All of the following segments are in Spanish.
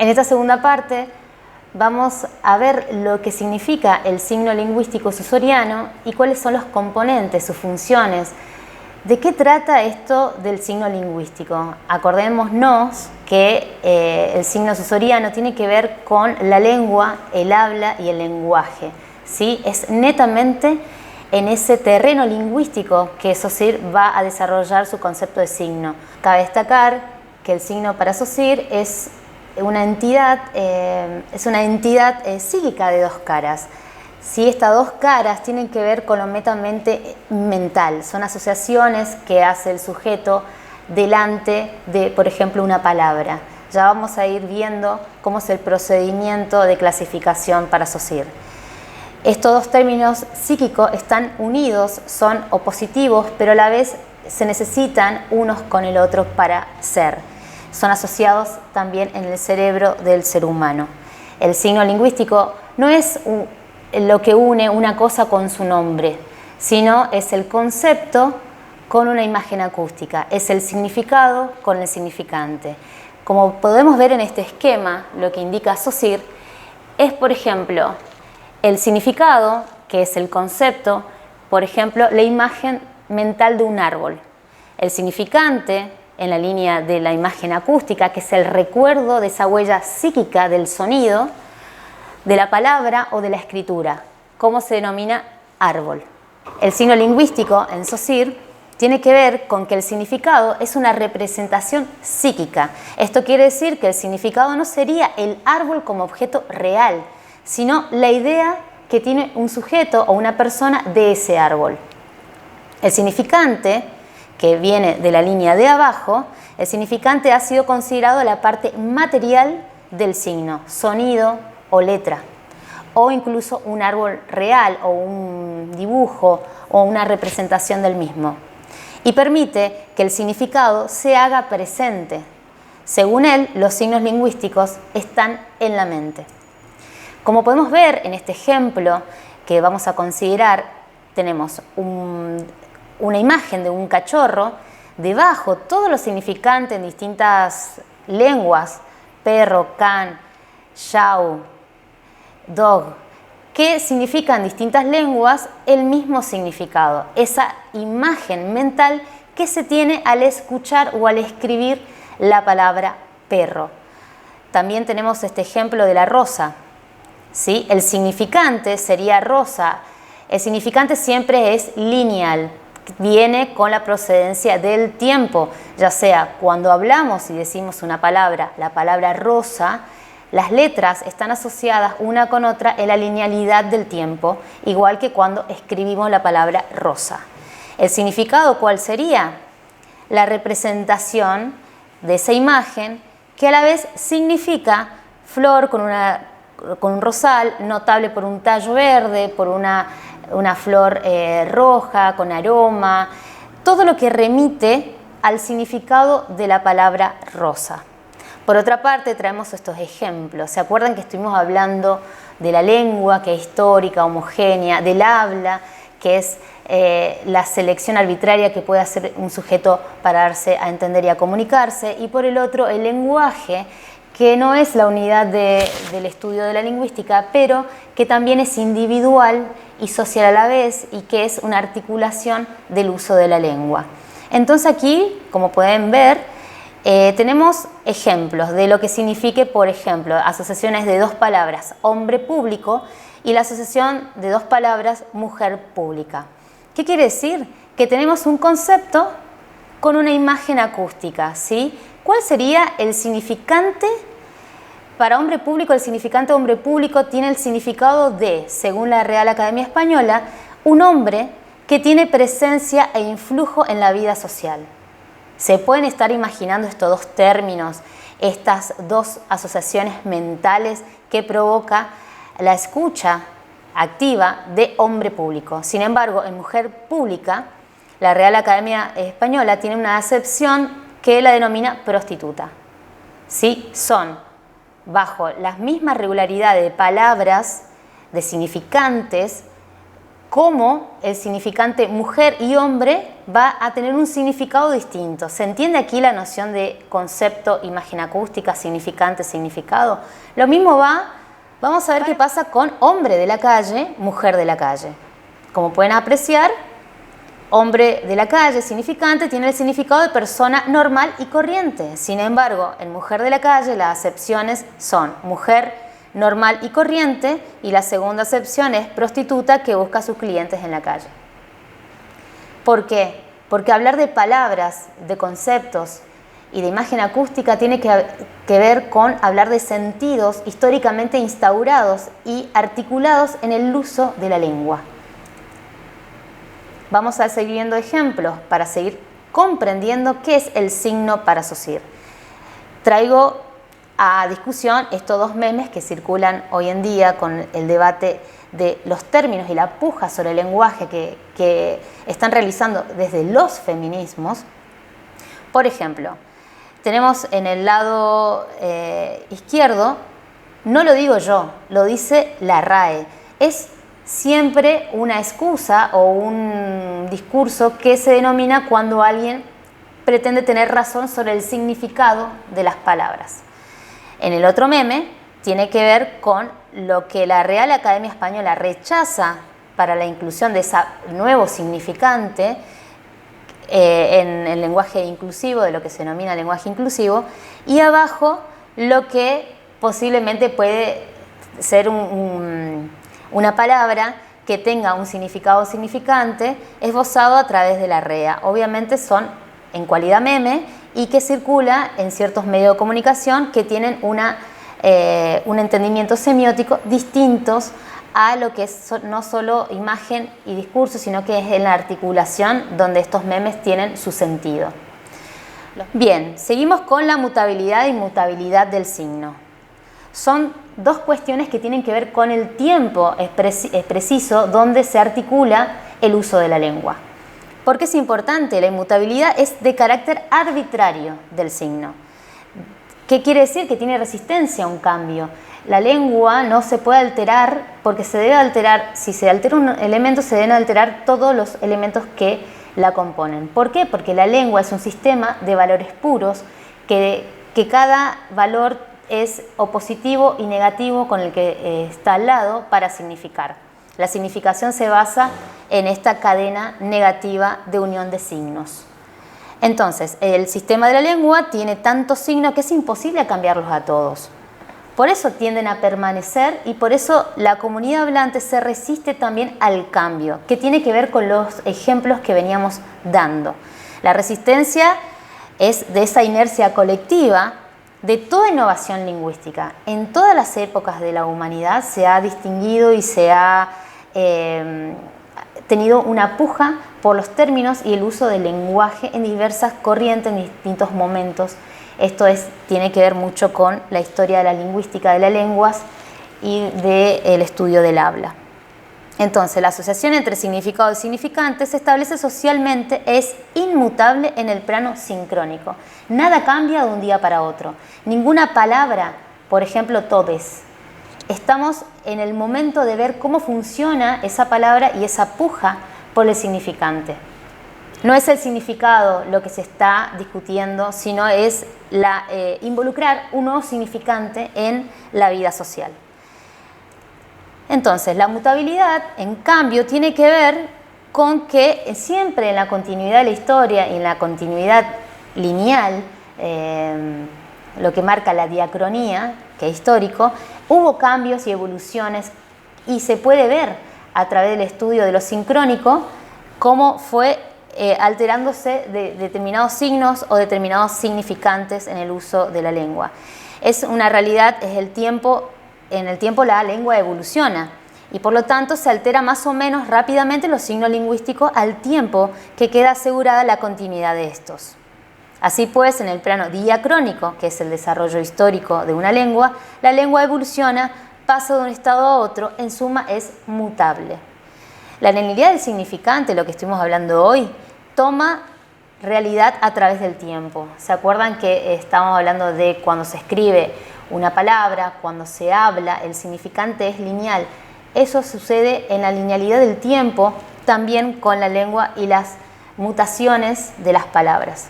En esta segunda parte vamos a ver lo que significa el signo lingüístico susoriano y cuáles son los componentes, sus funciones. ¿De qué trata esto del signo lingüístico? Acordémonos que el signo susoriano tiene que ver con la lengua, el habla y el lenguaje, ¿sí? Es netamente en ese terreno lingüístico que Saussure va a desarrollar su concepto de signo. Cabe destacar que el signo para Saussure es una entidad psíquica de dos caras. Sí, estas dos caras tienen que ver con lo netamente mental, son asociaciones que hace el sujeto delante de, por ejemplo, una palabra. Ya vamos a ir viendo cómo es el procedimiento de clasificación para Saussure. Estos dos términos psíquicos están unidos, son opositivos, pero a la vez se necesitan unos con el otro para ser. Son asociados también en el cerebro del ser humano. El signo lingüístico no es lo que une una cosa con su nombre, sino es el concepto con una imagen acústica, es el significado con el significante. Como podemos ver en este esquema, lo que indica Saussure es, por ejemplo, el significado, que es el concepto, por ejemplo, la imagen mental de un árbol. El significante, en la línea de la imagen acústica, que es el recuerdo de esa huella psíquica del sonido, de la palabra o de la escritura. ¿Cómo se denomina? Árbol. El signo lingüístico en Saussure tiene que ver con que el significado es una representación psíquica. Esto quiere decir que el significado no sería el árbol como objeto real, sino la idea que tiene un sujeto o una persona de ese árbol. El significante, que viene de la línea de abajo, el significante ha sido considerado la parte material del signo, sonido o letra, o incluso un árbol real o un dibujo o una representación del mismo. Y permite que el significado se haga presente. Según él, los signos lingüísticos están en la mente. Como podemos ver en este ejemplo que vamos a considerar, tenemos una imagen de un cachorro, debajo todos los significantes en distintas lenguas, perro, can, chau, dog, que significan en distintas lenguas el mismo significado, esa imagen mental que se tiene al escuchar o al escribir la palabra perro. También tenemos este ejemplo de la rosa, ¿sí? El significante sería rosa. El significante siempre es lineal, viene con la procedencia del tiempo, ya sea cuando hablamos y decimos una palabra, la palabra rosa, las letras están asociadas una con otra en la linealidad del tiempo, igual que cuando escribimos la palabra rosa. ¿El significado cuál sería? La representación de esa imagen que a la vez significa flor con un rosal, notable por un tallo verde, por una flor roja, con aroma, todo lo que remite al significado de la palabra rosa. Por otra parte, traemos estos ejemplos. ¿Se acuerdan que estuvimos hablando de la lengua, que es histórica, homogénea, del habla, que es la selección arbitraria que puede hacer un sujeto para darse a entender y a comunicarse? Y por el otro, el lenguaje, que no es la unidad del estudio de la lingüística, pero que también es individual y social a la vez y que es una articulación del uso de la lengua. Entonces aquí, como pueden ver, tenemos ejemplos de lo que signifique, por ejemplo, asociaciones de dos palabras, hombre público, y la asociación de dos palabras, mujer pública. ¿Qué quiere decir? Que tenemos un concepto con una imagen acústica, ¿sí? ¿Cuál sería el significante? Para hombre público, el significante hombre público tiene el significado de, según la Real Academia Española, un hombre que tiene presencia e influjo en la vida social. Se pueden estar imaginando estos dos términos, estas dos asociaciones mentales que provoca la escucha activa de hombre público. Sin embargo, en mujer pública, la Real Academia Española tiene una acepción que la denomina prostituta. ¿Sí? Son bajo las mismas regularidades de palabras, de significantes, cómo el significante mujer y hombre va a tener un significado distinto. ¿Se entiende aquí la noción de concepto, imagen acústica, significante, significado? Lo mismo vamos a ver qué pasa con hombre de la calle, mujer de la calle. Como pueden apreciar, hombre de la calle, significante, tiene el significado de persona normal y corriente. Sin embargo, en mujer de la calle las acepciones son mujer normal y corriente, y la segunda acepción es prostituta que busca a sus clientes en la calle. ¿Por qué? Porque hablar de palabras, de conceptos y de imagen acústica tiene que ver con hablar de sentidos históricamente instaurados y articulados en el uso de la lengua. Vamos a seguir viendo ejemplos para seguir comprendiendo qué es el signo para asociar. Traigo a discusión estos dos memes que circulan hoy en día con el debate de los términos y la puja sobre el lenguaje que están realizando desde los feminismos. Por ejemplo, tenemos en el lado izquierdo, no lo digo yo, lo dice la RAE. Es siempre una excusa o un discurso que se denomina cuando alguien pretende tener razón sobre el significado de las palabras. En el otro meme tiene que ver con lo que la Real Academia Española rechaza para la inclusión de ese nuevo significante en el lenguaje inclusivo, de lo que se denomina lenguaje inclusivo, y abajo lo que posiblemente puede ser una palabra que tenga un significado significante esbozado a través de la REA. Obviamente son en cualidad meme y que circula en ciertos medios de comunicación que tienen un entendimiento semiótico distintos a lo que es no solo imagen y discurso, sino que es en la articulación donde estos memes tienen su sentido. Bien, seguimos con la mutabilidad e inmutabilidad del signo. Son dos cuestiones que tienen que ver con el tiempo preciso donde se articula el uso de la lengua. ¿Por qué es importante? La inmutabilidad es de carácter arbitrario del signo. ¿Qué quiere decir? Que tiene resistencia a un cambio. La lengua no se puede alterar porque se debe alterar, si se altera un elemento, se deben alterar todos los elementos que la componen. ¿Por qué? Porque la lengua es un sistema de valores puros que cada valor es o positivo y negativo con el que está al lado para significar. La significación se basa en esta cadena negativa de unión de signos. Entonces, el sistema de la lengua tiene tantos signos que es imposible cambiarlos a todos. Por eso tienden a permanecer y por eso la comunidad hablante se resiste también al cambio, que tiene que ver con los ejemplos que veníamos dando. La resistencia es de esa inercia colectiva de toda innovación lingüística. En todas las épocas de la humanidad se ha distinguido y se ha tenido una puja por los términos y el uso del lenguaje en diversas corrientes, en distintos momentos. Esto tiene que ver mucho con la historia de la lingüística de las lenguas y del estudio del habla. Entonces, la asociación entre significado y significante se establece socialmente, es inmutable en el plano sincrónico. Nada cambia de un día para otro. Ninguna palabra, por ejemplo, todes. Estamos en el momento de ver cómo funciona esa palabra y esa puja por el significante. No es el significado lo que se está discutiendo, sino es involucrar un nuevo significante en la vida social. Entonces, la mutabilidad, en cambio, tiene que ver con que siempre en la continuidad de la historia y en la continuidad lineal, lo que marca la diacronía, que es histórico, hubo cambios y evoluciones y se puede ver a través del estudio de lo sincrónico cómo fue alterándose de determinados signos o determinados significantes en el uso de la lengua. Es una realidad, es el tiempo, en el tiempo la lengua evoluciona y por lo tanto se altera más o menos rápidamente los signos lingüísticos al tiempo que queda asegurada la continuidad de estos. Así pues, en el plano diacrónico, que es el desarrollo histórico de una lengua, la lengua evoluciona, pasa de un estado a otro, en suma es mutable. La linealidad del significante, lo que estuvimos hablando hoy, toma realidad a través del tiempo. ¿Se acuerdan que estábamos hablando de cuando se escribe una palabra, cuando se habla, el significante es lineal? Eso sucede en la linealidad del tiempo, también con la lengua y las mutaciones de las palabras.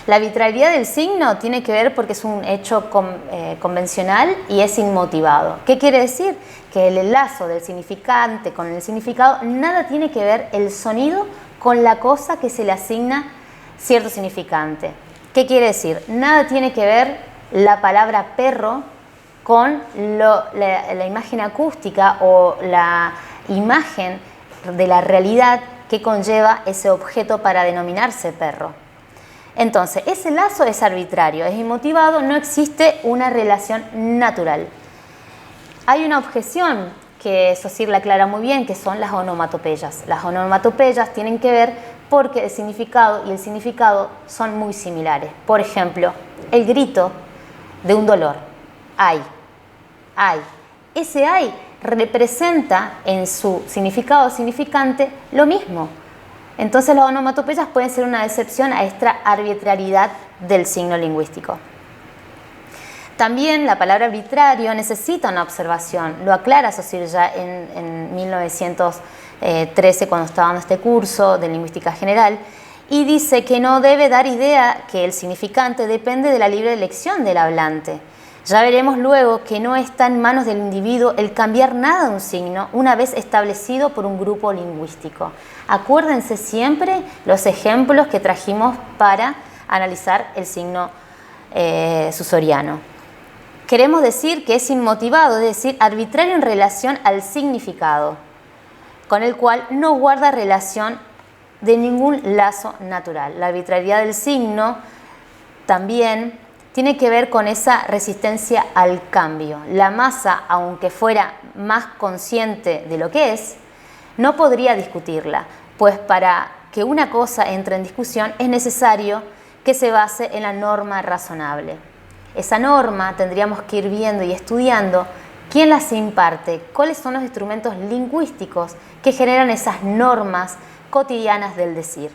La arbitrariedad del signo tiene que ver porque es un hecho convencional y es inmotivado. ¿Qué quiere decir? Que el enlazo del significante con el significado, nada tiene que ver el sonido con la cosa que se le asigna cierto significante. ¿Qué quiere decir? Nada tiene que ver la palabra perro con la imagen acústica o la imagen de la realidad que conlleva ese objeto para denominarse perro. Entonces, ese lazo es arbitrario, es inmotivado, no existe una relación natural. Hay una objeción que Saussure la aclara muy bien, que son las onomatopeyas. Las onomatopeyas tienen que ver porque el significado y el significado son muy similares. Por ejemplo, el grito de un dolor, ay, ay. Ese ay representa en su significado significante lo mismo. Entonces las onomatopeyas pueden ser una excepción a esta arbitrariedad del signo lingüístico. También la palabra arbitrario necesita una observación, lo aclara Saussure ya en 1913 cuando estaba dando este curso de lingüística general, y dice que no debe dar idea que el significante depende de la libre elección del hablante. Ya veremos luego que no está en manos del individuo el cambiar nada de un signo una vez establecido por un grupo lingüístico. Acuérdense siempre los ejemplos que trajimos para analizar el signo susoriano. Queremos decir que es inmotivado, es decir, arbitrario en relación al significado, con el cual no guarda relación de ningún lazo natural. La arbitrariedad del signo también tiene que ver con esa resistencia al cambio. La masa, aunque fuera más consciente de lo que es, no podría discutirla, pues para que una cosa entre en discusión es necesario que se base en la norma razonable. Esa norma tendríamos que ir viendo y estudiando quién las imparte, cuáles son los instrumentos lingüísticos que generan esas normas cotidianas del decir.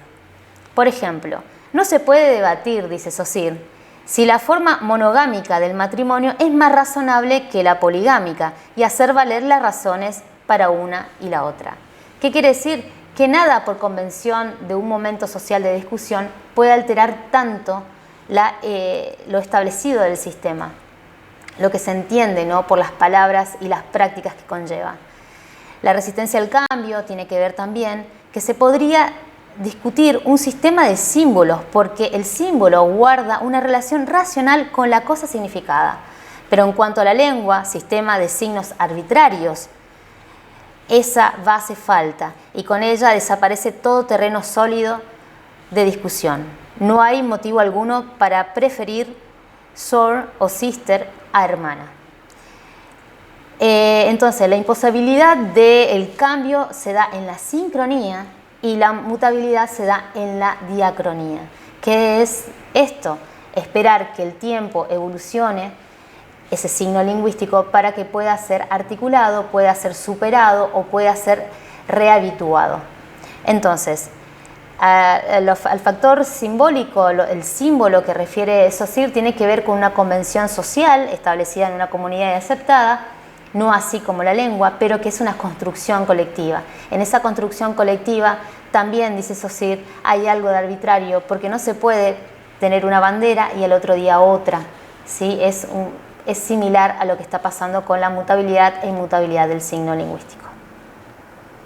Por ejemplo, no se puede debatir, dice Saussure, si la forma monogámica del matrimonio es más razonable que la poligámica y hacer valer las razones para una y la otra. ¿Qué quiere decir? Que nada por convención de un momento social de discusión puede alterar tanto lo establecido del sistema, lo que se entiende, ¿no?, por las palabras y las prácticas que conlleva. La resistencia al cambio tiene que ver también que se podría discutir un sistema de símbolos, porque el símbolo guarda una relación racional con la cosa significada. Pero en cuanto a la lengua, sistema de signos arbitrarios, esa base falta y con ella desaparece todo terreno sólido de discusión. No hay motivo alguno para preferir sor o sister a hermana. Entonces, la imposibilidad del cambio se da en la sincronía y la mutabilidad se da en la diacronía. ¿Qué es esto? Esperar que el tiempo evolucione ese signo lingüístico para que pueda ser articulado, pueda ser superado o pueda ser rehabituado. Entonces, al factor simbólico, el símbolo que refiere Saussure tiene que ver con una convención social establecida en una comunidad y aceptada, no así como la lengua, pero que es una construcción colectiva. En esa construcción colectiva también, dice Saussure, hay algo de arbitrario, porque no se puede tener una bandera y al otro día otra, ¿sí? Es similar a lo que está pasando con la mutabilidad e inmutabilidad del signo lingüístico.